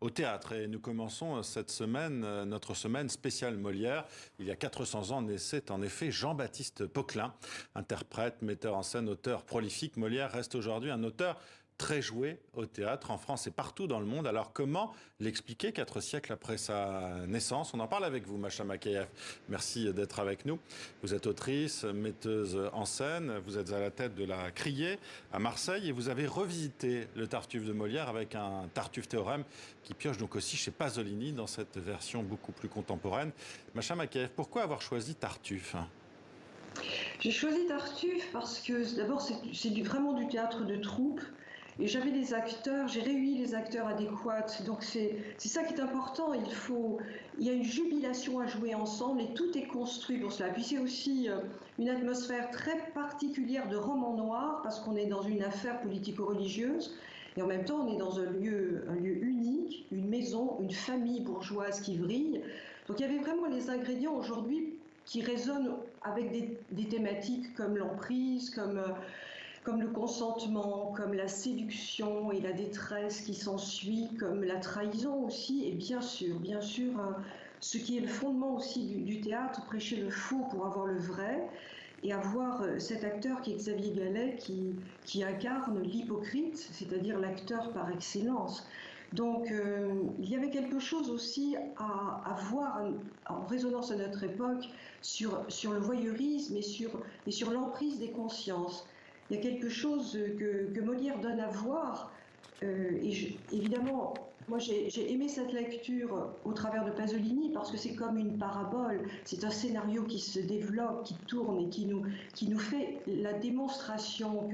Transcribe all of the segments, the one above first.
Au théâtre. Et nous commençons cette semaine, notre semaine spéciale Molière. Il y a 400 ans naissait en effet Jean-Baptiste Poquelin, interprète, metteur en scène, auteur prolifique. Molière reste aujourd'hui un auteur très joué au théâtre en France et partout dans le monde. Alors comment l'expliquer 4 siècles après sa naissance? On en parle avec vous, Macha Makhaev. Merci d'être avec nous. Vous êtes autrice, metteuse en scène, vous êtes à la tête de la Criée à Marseille et vous avez revisité le Tartuffe de Molière avec un Tartuffe théorème qui pioche donc aussi chez Pasolini dans cette version beaucoup plus contemporaine. Macha Makhaev, pourquoi avoir choisi Tartuffe? J'ai choisi Tartuffe parce que d'abord c'est vraiment du théâtre de troupe. Et j'avais des acteurs, j'ai réuni les acteurs adéquats, donc c'est ça qui est important. Il y a une jubilation à jouer ensemble et tout est construit pour cela. Puis c'est aussi une atmosphère très particulière de roman noir parce qu'on est dans une affaire politico-religieuse et en même temps on est dans un lieu unique, une maison, une famille bourgeoise qui vrille. Donc il y avait vraiment les ingrédients aujourd'hui qui résonnent avec des thématiques comme l'emprise, comme le consentement, comme la séduction et la détresse qui s'ensuit, comme la trahison aussi, et bien sûr, ce qui est le fondement aussi du théâtre, prêcher le faux pour avoir le vrai, et avoir cet acteur qui est Xavier Gallet, qui incarne l'hypocrite, c'est-à-dire l'acteur par excellence. Donc il y avait quelque chose aussi à voir en résonance à notre époque sur le voyeurisme et sur l'emprise des consciences. Il y a quelque chose que Molière donne à voir. Évidemment, moi j'ai aimé cette lecture au travers de Pasolini parce que c'est comme une parabole, c'est un scénario qui se développe, qui tourne et qui nous fait la démonstration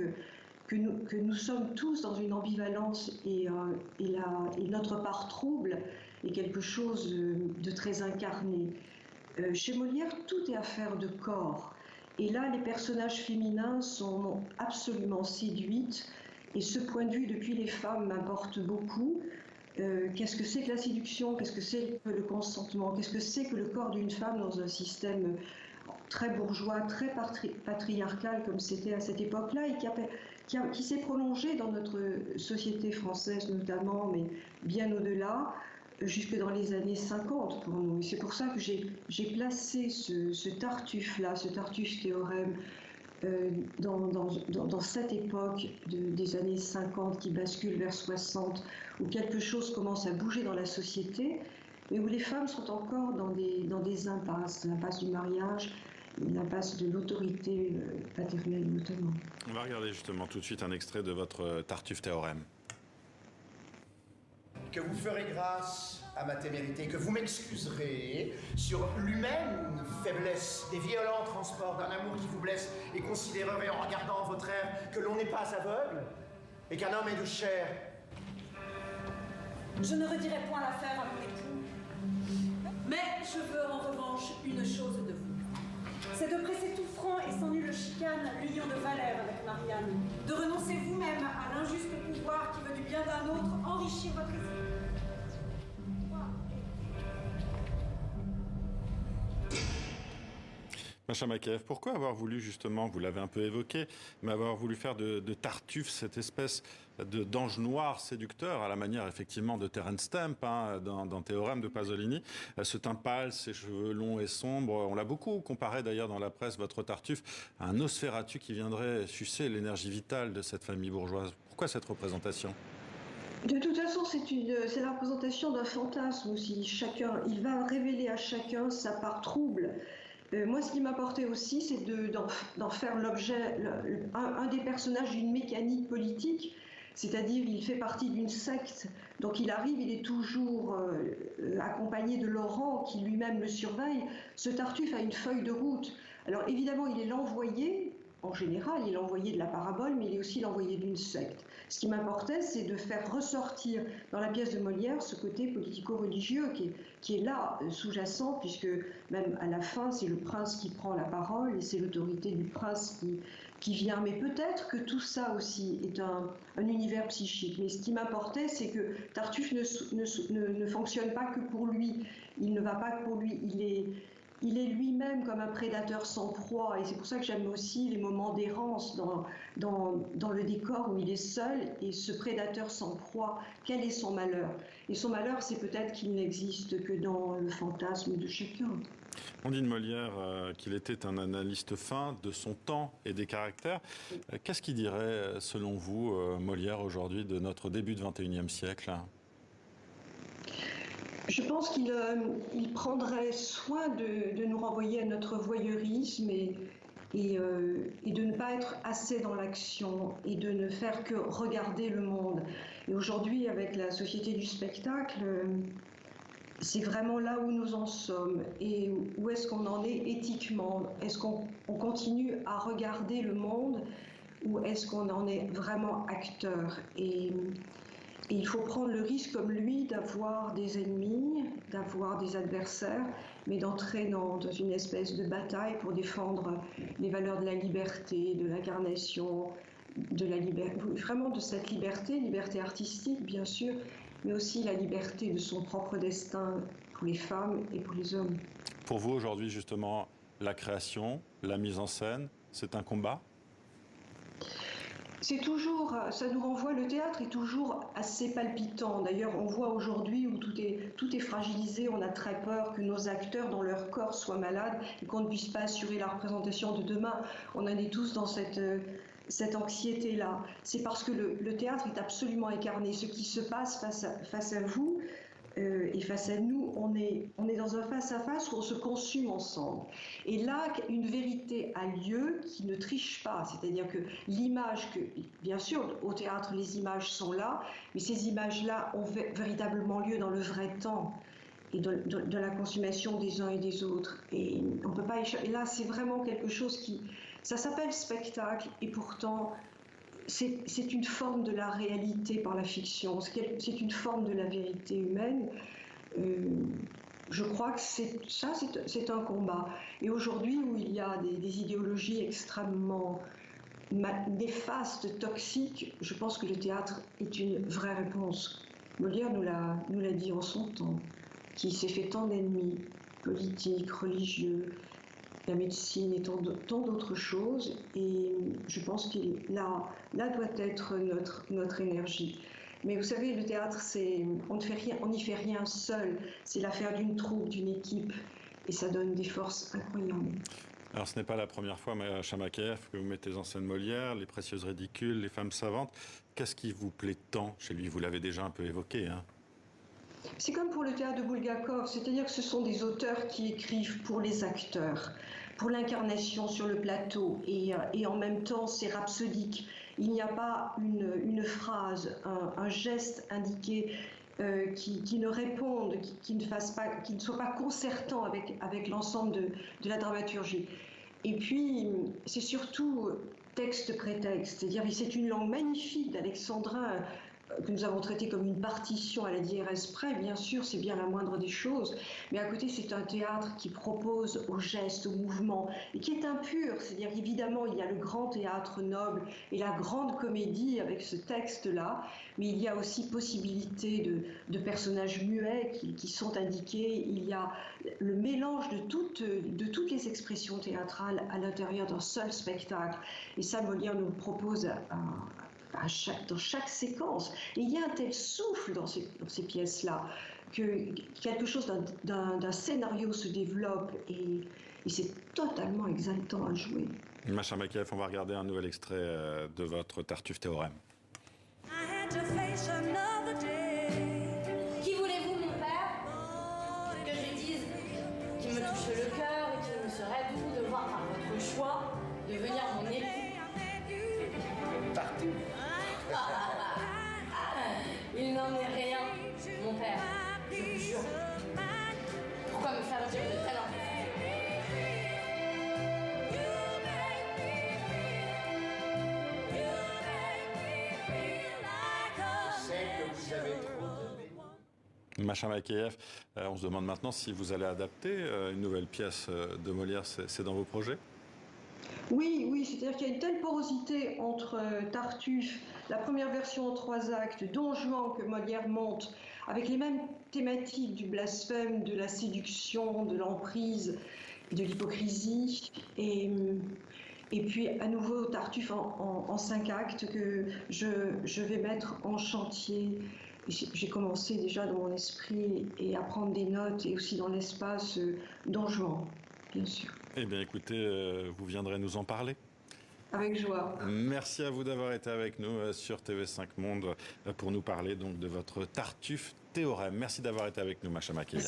que nous sommes tous dans une ambivalence et notre part trouble est quelque chose de très incarné. Chez Molière, tout est affaire de corps. Et là, les personnages féminins sont absolument séduites. Et ce point de vue, depuis les femmes, m'importe beaucoup. Qu'est-ce que c'est que la séduction? Qu'est-ce que c'est que le consentement? Qu'est-ce que c'est que le corps d'une femme dans un système très bourgeois, très patriarcal comme c'était à cette époque-là et qui s'est prolongé dans notre société française notamment, mais bien au-delà, jusque dans les années 50 pour nous. Et c'est pour ça que j'ai placé ce Tartuffe-là, ce Tartuffe théorème, dans cette époque des années 50 qui bascule vers 60, où quelque chose commence à bouger dans la société, mais où les femmes sont encore dans des impasses, l'impasse du mariage, l'impasse de l'autorité paternelle notamment. On va regarder justement tout de suite un extrait de votre Tartuffe théorème. Que vous ferez grâce à ma témérité, que vous m'excuserez sur l'humaine faiblesse des violents transports d'un amour qui vous blesse et considérerez en regardant votre air que l'on n'est pas aveugle et qu'un homme est de chair. Je ne redirai point l'affaire à mon époux, mais je veux en revanche une chose de vous. C'est de presser tout franc et sans nulle chicane l'union de Valère avec Marianne, de renoncer vous-même à l'injuste pouvoir qui veut du bien d'un autre enrichir votre esprit. Macha Makhaev, pourquoi avoir voulu justement, vous l'avez un peu évoqué, mais avoir voulu faire de Tartuffe cette espèce d'ange noir séducteur à la manière effectivement de Terence Stamp dans Théorème de Pasolini, ce teint pâle, ses cheveux longs et sombres, on l'a beaucoup comparé d'ailleurs dans la presse, votre Tartuffe, à un Nosferatu qui viendrait sucer l'énergie vitale de cette famille bourgeoise. Pourquoi cette représentation ? De toute façon, c'est la représentation d'un fantasme aussi. Il va révéler à chacun sa part trouble. Moi, ce qui m'apportait aussi, c'est d'en faire l'objet, un des personnages d'une mécanique politique, c'est-à-dire il fait partie d'une secte, donc il arrive, il est toujours accompagné de Laurent qui lui-même le surveille. Ce Tartuffe a une feuille de route. Alors évidemment, il est l'envoyé. En général, il est l'envoyé de la parabole, mais il est aussi l'envoyé d'une secte. Ce qui m'importait, c'est de faire ressortir dans la pièce de Molière ce côté politico-religieux qui est là, sous-jacent, puisque même à la fin, c'est le prince qui prend la parole et c'est l'autorité du prince qui vient. Mais peut-être que tout ça aussi est un univers psychique. Mais ce qui m'importait, c'est que Tartuffe ne fonctionne pas que pour lui. Il ne va pas que pour lui. il est lui-même comme un prédateur sans proie. Et c'est pour ça que j'aime aussi les moments d'errance dans le décor où il est seul. Et ce prédateur sans proie, quel est son malheur? Et son malheur, c'est peut-être qu'il n'existe que dans le fantasme de chacun. On dit de Molière qu'il était un analyste fin de son temps et des caractères. Qu'est-ce qu'il dirait, selon vous, Molière aujourd'hui, de notre début du XXIe siècle? Je pense qu'il prendrait soin de nous renvoyer à notre voyeurisme et de ne pas être assez dans l'action et de ne faire que regarder le monde. Et aujourd'hui, avec la société du spectacle, c'est vraiment là où nous en sommes et où est-ce qu'on en est éthiquement. Est-ce qu'on continue à regarder le monde ou est-ce qu'on en est vraiment acteur? Et il faut prendre le risque, comme lui, d'avoir des ennemis, d'avoir des adversaires, mais d'entrer dans une espèce de bataille pour défendre les valeurs de la liberté, de l'incarnation, vraiment de cette liberté artistique, bien sûr, mais aussi la liberté de son propre destin pour les femmes et pour les hommes. Pour vous, aujourd'hui, justement, la création, la mise en scène, c'est un combat ? C'est toujours, ça nous renvoie, le théâtre est toujours assez palpitant. D'ailleurs, on voit aujourd'hui où tout est fragilisé, on a très peur que nos acteurs dans leur corps soient malades et qu'on ne puisse pas assurer la représentation de demain. On en est tous dans cette anxiété-là. C'est parce que le théâtre est absolument incarné. Ce qui se passe face à vous et face à nous, on est dans un face-à-face où on se consume ensemble. Et là, une vérité a lieu qui ne triche pas. C'est-à-dire que l'image, bien sûr, au théâtre, les images sont là, mais ces images-là ont véritablement lieu dans le vrai temps et de la consommation des uns et des autres. Et on peut pas échapper. Et là, c'est vraiment quelque chose qui... Ça s'appelle spectacle, et pourtant... C'est une forme de la réalité par la fiction, c'est une forme de la vérité humaine. Je crois que c'est un combat. Et aujourd'hui, où il y a des idéologies extrêmement néfastes, toxiques, je pense que le théâtre est une vraie réponse. Molière nous l'a dit en son temps, qui s'est fait tant d'ennemis politiques, religieux, la médecine et tant d'autres choses, et je pense que là doit être notre énergie. Mais vous savez, le théâtre, on n'y fait rien seul, c'est l'affaire d'une troupe, d'une équipe, et ça donne des forces incroyables. Alors ce n'est pas la première fois, Macha Makeyev, que vous mettez en scène Molière, Les Précieuses Ridicules, Les Femmes Savantes. Qu'est-ce qui vous plaît tant chez lui? Vous l'avez déjà un peu évoqué, hein. C'est comme pour le théâtre de Bulgakov, c'est-à-dire que ce sont des auteurs qui écrivent pour les acteurs, pour l'incarnation sur le plateau, et en même temps c'est rhapsodique. Il n'y a pas une phrase, un geste indiqué qui ne réponde, qui ne soit pas concertant avec l'ensemble de la dramaturgie. Et puis c'est surtout texte-prétexte, c'est-à-dire c'est une langue magnifique d'alexandrin, que nous avons traité comme une partition à la diérèse près, bien sûr, c'est bien la moindre des choses, mais à côté, c'est un théâtre qui propose au geste, au mouvement, et qui est impur, c'est-à-dire évidemment, il y a le grand théâtre noble et la grande comédie avec ce texte-là, mais il y a aussi possibilité de personnages muets qui sont indiqués, il y a le mélange de toutes les expressions théâtrales à l'intérieur d'un seul spectacle, et ça, Molière nous propose dans chaque séquence. Et il y a un tel souffle dans ces pièces-là que quelque chose d'un scénario se développe et c'est totalement exaltant à jouer. Macha Makeyev, on va regarder un nouvel extrait de votre Tartuffe Théorème. Qui voulez-vous, mon père? Que je dise qu'il me touche le cœur et qu'il me serait doux de voir par votre choix devenir mon époux. Tartuffe. Il n'en est rien, mon père, je vous jure. Pourquoi me faire dire de tels enfants? Je sais que vous avez trop donné. Macha Makeyev, on se demande maintenant si vous allez adapter une nouvelle pièce de Molière, c'est dans vos projets? Oui, oui, c'est-à-dire qu'il y a une telle porosité entre Tartuffe, la première version en 3 actes, Don Juan que Molière monte, avec les mêmes thématiques du blasphème, de la séduction, de l'emprise, de l'hypocrisie, et puis à nouveau Tartuffe en 5 actes que je vais mettre en chantier. J'ai commencé déjà dans mon esprit et à prendre des notes, et aussi dans l'espace Don Juan, bien sûr. Eh bien, écoutez, vous viendrez nous en parler. Avec joie. Merci à vous d'avoir été avec nous sur TV5 Monde pour nous parler donc de votre Tartuffe Théorème. Merci d'avoir été avec nous, Macha Makia.